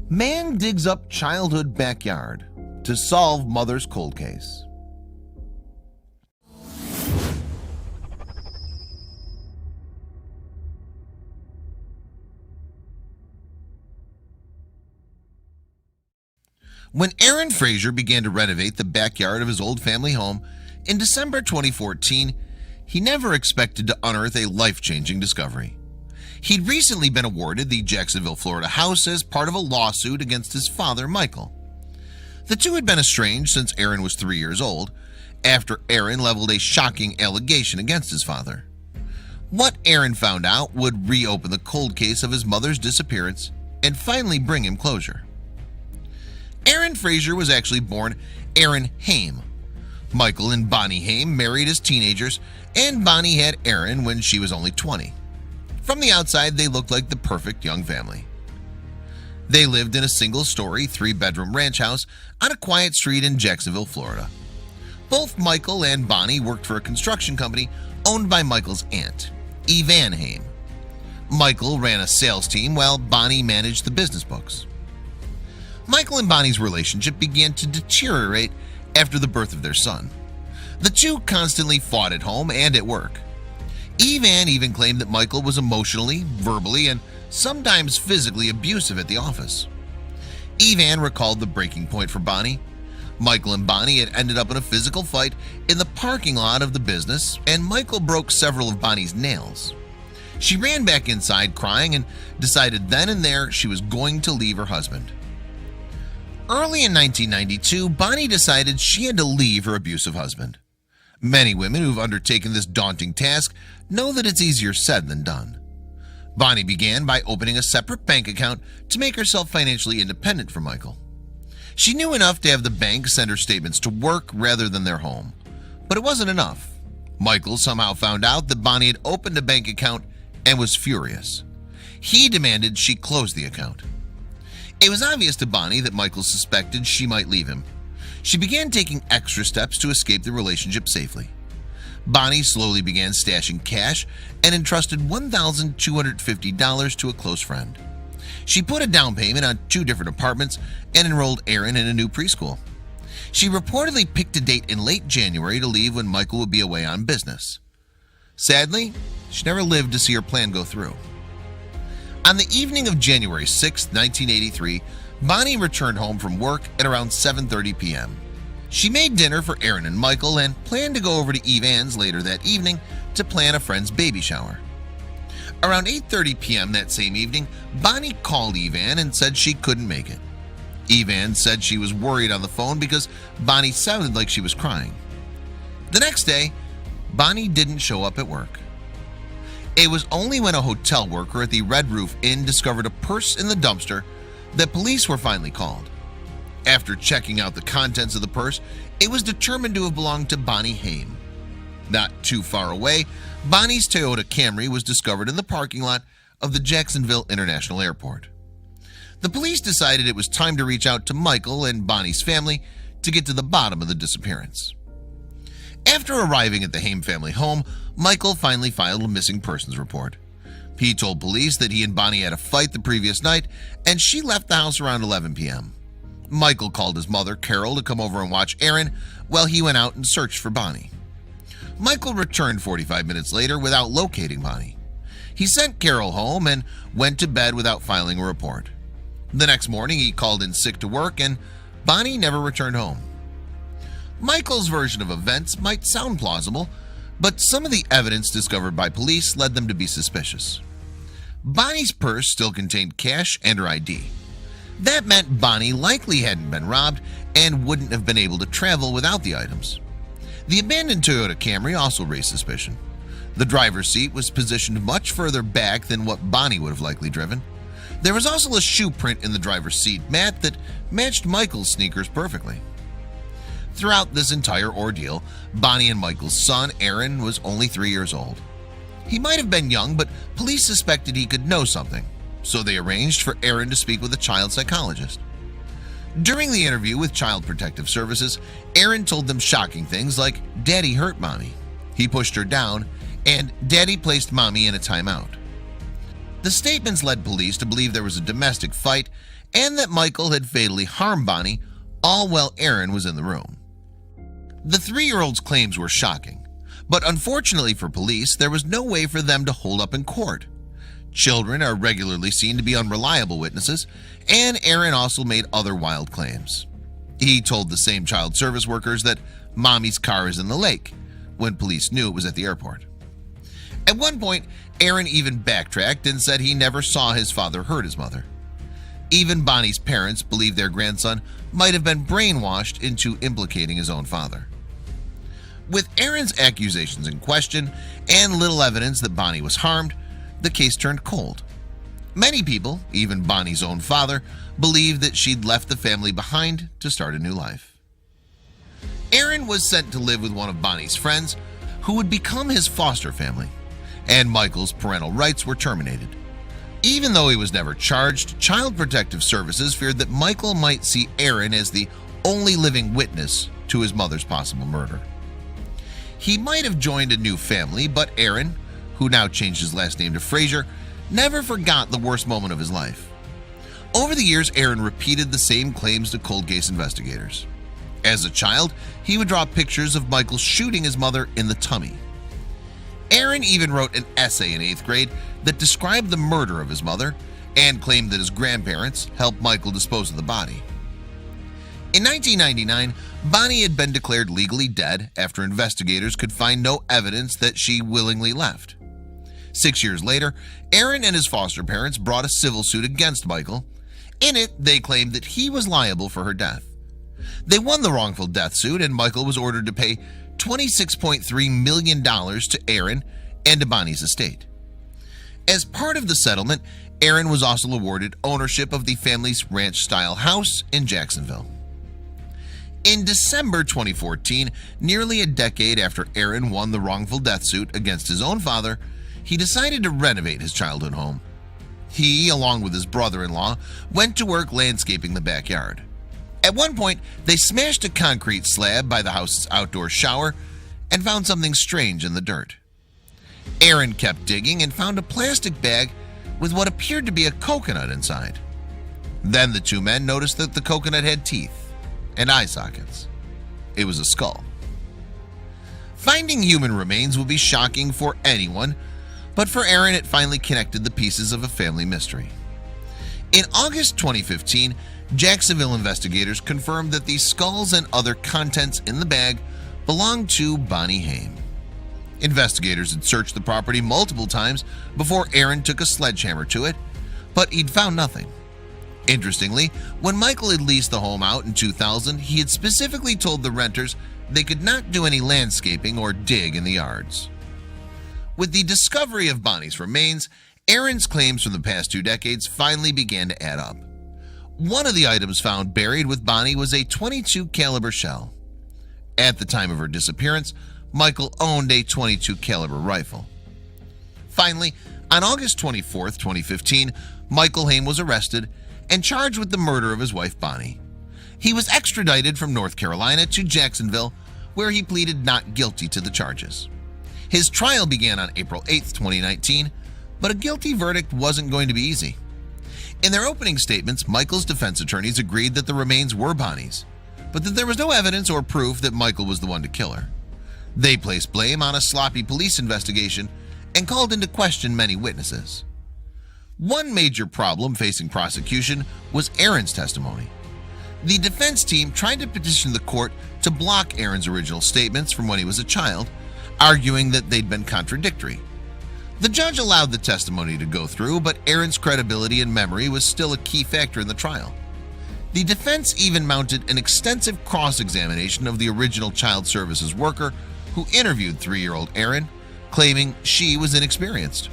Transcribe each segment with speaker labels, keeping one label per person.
Speaker 1: Man digs up childhood backyard to solve mother's cold case. When Aaron Fraser began to renovate the backyard of his old family home in December 2014, he never expected to unearth a life-changing discovery. He'd recently been awarded the Jacksonville, Florida house as part of a lawsuit against his father, Michael. The two had been estranged since Aaron was 3 years old, after Aaron leveled a shocking allegation against his father. What Aaron found out would reopen the cold case of his mother's disappearance and finally bring him closure. Aaron Fraser was actually born Aaron Haim. Michael and Bonnie Haim married as teenagers, and Bonnie had Aaron when she was only 20. From the outside, they looked like the perfect young family. They lived in a single-story, 3-bedroom ranch house on a quiet street in Jacksonville, Florida. Both Michael and Bonnie worked for a construction company owned by Michael's aunt, Aaron Haim. Michael ran a sales team while Bonnie managed the business books. Michael and Bonnie's relationship began to deteriorate after the birth of their son. The two constantly fought at home and at work. Aaron even claimed that Michael was emotionally, verbally, and sometimes physically abusive at the office. Aaron recalled the breaking point for Bonnie. Michael and Bonnie had ended up in a physical fight in the parking lot of the business, and Michael broke several of Bonnie's nails. She ran back inside crying and decided then and there she was going to leave her husband. Early in 1992, Bonnie decided she had to leave her abusive husband. Many women who've undertaken this daunting task know that it's easier said than done. Bonnie began by opening a separate bank account to make herself financially independent from Michael. She knew enough to have the bank send her statements to work rather than their home, but it wasn't enough. Michael somehow found out that Bonnie had opened a bank account and was furious. He demanded she close the account. It was obvious to Bonnie that Michael suspected she might leave him. She began taking extra steps to escape the relationship safely. Bonnie slowly began stashing cash and entrusted $1,250 to a close friend. She put a down payment on 2 different apartments and enrolled Aaron in a new preschool. She reportedly picked a date in late January to leave when Michael would be away on business. Sadly, she never lived to see her plan go through. On the evening of January 6, 1983, Bonnie returned home from work at around 7:30 p.m. She made dinner for Aaron and Michael and planned to go over to Evan's later that evening to plan a friend's baby shower. Around 8:30 p.m. that same evening, Bonnie called Evan and said she couldn't make it. Evan said she was worried on the phone because Bonnie sounded like she was crying. The next day, Bonnie didn't show up at work. It was only when a hotel worker at the Red Roof Inn discovered a purse in the dumpster that police were finally called. After checking out the contents of the purse, it was determined to have belonged to Bonnie Haim. Not too far away, Bonnie's Toyota Camry was discovered in the parking lot of the Jacksonville International Airport. The police decided it was time to reach out to Michael and Bonnie's family to get to the bottom of the disappearance. After arriving at the Haim family home, Michael finally filed a missing persons report. He told police that he and Bonnie had a fight the previous night and she left the house around 11 p.m. Michael called his mother, Carol, to come over and watch Aaron while he went out and searched for Bonnie. Michael returned 45 minutes later without locating Bonnie. He sent Carol home and went to bed without filing a report. The next morning, he called in sick to work and Bonnie never returned home. Michael's version of events might sound plausible, but some of the evidence discovered by police led them to be suspicious. Bonnie's purse still contained cash and her ID. That meant Bonnie likely hadn't been robbed and wouldn't have been able to travel without the items. The abandoned Toyota Camry also raised suspicion. The driver's seat was positioned much further back than what Bonnie would have likely driven. There was also a shoe print in the driver's seat mat that matched Michael's sneakers perfectly. Throughout this entire ordeal, Bonnie and Michael's son, Aaron, was only 3 years old. He might have been young, but police suspected he could know something, so they arranged for Aaron to speak with a child psychologist. During the interview with Child Protective Services, Aaron told them shocking things like, "Daddy hurt Mommy," "He pushed her down," and "Daddy placed Mommy in a timeout." The statements led police to believe there was a domestic fight and that Michael had fatally harmed Bonnie, all while Aaron was in the room. The 3-year-old's claims were shocking, but unfortunately for police, there was no way for them to hold up in court. Children are regularly seen to be unreliable witnesses, and Aaron also made other wild claims. He told the same child service workers that mommy's car is in the lake, when police knew it was at the airport. At one point, Aaron even backtracked and said he never saw his father hurt his mother. Even Bonnie's parents believed their grandson might have been brainwashed into implicating his own father. With Aaron's accusations in question and little evidence that Bonnie was harmed, the case turned cold. Many people, even Bonnie's own father, believed that she'd left the family behind to start a new life. Aaron was sent to live with one of Bonnie's friends, who would become his foster family, and Michael's parental rights were terminated. Even though he was never charged, Child Protective Services feared that Michael might see Aaron as the only living witness to his mother's possible murder. He might have joined a new family, but Aaron, who now changed his last name to Fraser, never forgot the worst moment of his life. Over the years, Aaron repeated the same claims to cold case investigators. As a child, he would draw pictures of Michael shooting his mother in the tummy. Aaron even wrote an essay in 8th grade that described the murder of his mother and claimed that his grandparents helped Michael dispose of the body. In 1999, Bonnie had been declared legally dead after investigators could find no evidence that she willingly left. 6 years later, Aaron and his foster parents brought a civil suit against Michael. In it, they claimed that he was liable for her death. They won the wrongful death suit, and Michael was ordered to pay $26.3 million to Aaron and to Bonnie's estate. As part of the settlement, Aaron was also awarded ownership of the family's ranch-style house in Jacksonville. In December 2014, nearly a decade after Aaron won the wrongful death suit against his own father, he decided to renovate his childhood home. He, along with his brother-in-law, went to work landscaping the backyard. At one point, they smashed a concrete slab by the house's outdoor shower and found something strange in the dirt. Aaron kept digging and found a plastic bag with what appeared to be a coconut inside. Then the two men noticed that the coconut had teeth and eye sockets. It was a skull. Finding human remains would be shocking for anyone, but for Aaron it finally connected the pieces of a family mystery. In August 2015, Jacksonville investigators confirmed that the skulls and other contents in the bag belonged to Bonnie Haim. Investigators had searched the property multiple times before Aaron took a sledgehammer to it, but he'd found nothing. Interestingly, when Michael had leased the home out in 2000, he had specifically told the renters they could not do any landscaping or dig in the yards. With the discovery of Bonnie's remains, Aaron's claims from the past 2 decades finally began to add up. One of the items found buried with Bonnie was a .22 caliber shell. At the time of her disappearance, Michael owned a .22 caliber rifle. Finally, on August 24, 2015, Michael Haim was arrested and charged with the murder of his wife Bonnie. He was extradited from North Carolina to Jacksonville, where he pleaded not guilty to the charges. His trial began on April 8, 2019, but a guilty verdict wasn't going to be easy. In their opening statements, Michael's defense attorneys agreed that the remains were Bonnie's, but that there was no evidence or proof that Michael was the one to kill her. They placed blame on a sloppy police investigation and called into question many witnesses. One major problem facing prosecution was Aaron's testimony. The defense team tried to petition the court to block Aaron's original statements from when he was a child, arguing that they'd been contradictory. The judge allowed the testimony to go through, but Aaron's credibility and memory was still a key factor in the trial. The defense even mounted an extensive cross-examination of the original child services worker who interviewed 3-year-old Aaron, claiming she was inexperienced.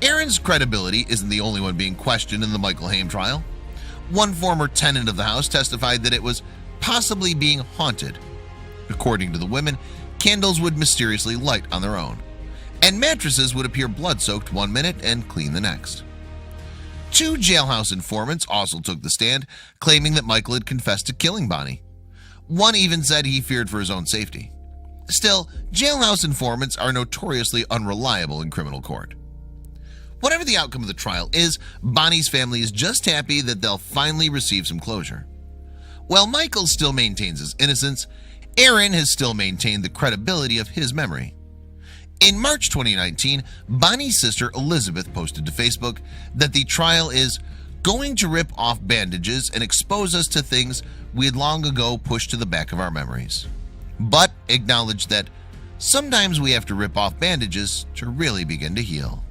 Speaker 1: Aaron's credibility isn't the only one being questioned in the Michael Haim trial. One former tenant of the house testified that it was possibly being haunted. According to the women, candles would mysteriously light on their own, and mattresses would appear blood-soaked one minute and clean the next. 2 jailhouse informants also took the stand, claiming that Michael had confessed to killing Bonnie. One even said he feared for his own safety. Still, jailhouse informants are notoriously unreliable in criminal court. Whatever the outcome of the trial is, Bonnie's family is just happy that they'll finally receive some closure. While Michael still maintains his innocence, Aaron has still maintained the credibility of his memory. In March 2019, Bonnie's sister Elizabeth posted to Facebook that the trial is going to rip off bandages and expose us to things we had long ago pushed to the back of our memories, but acknowledged that sometimes we have to rip off bandages to really begin to heal.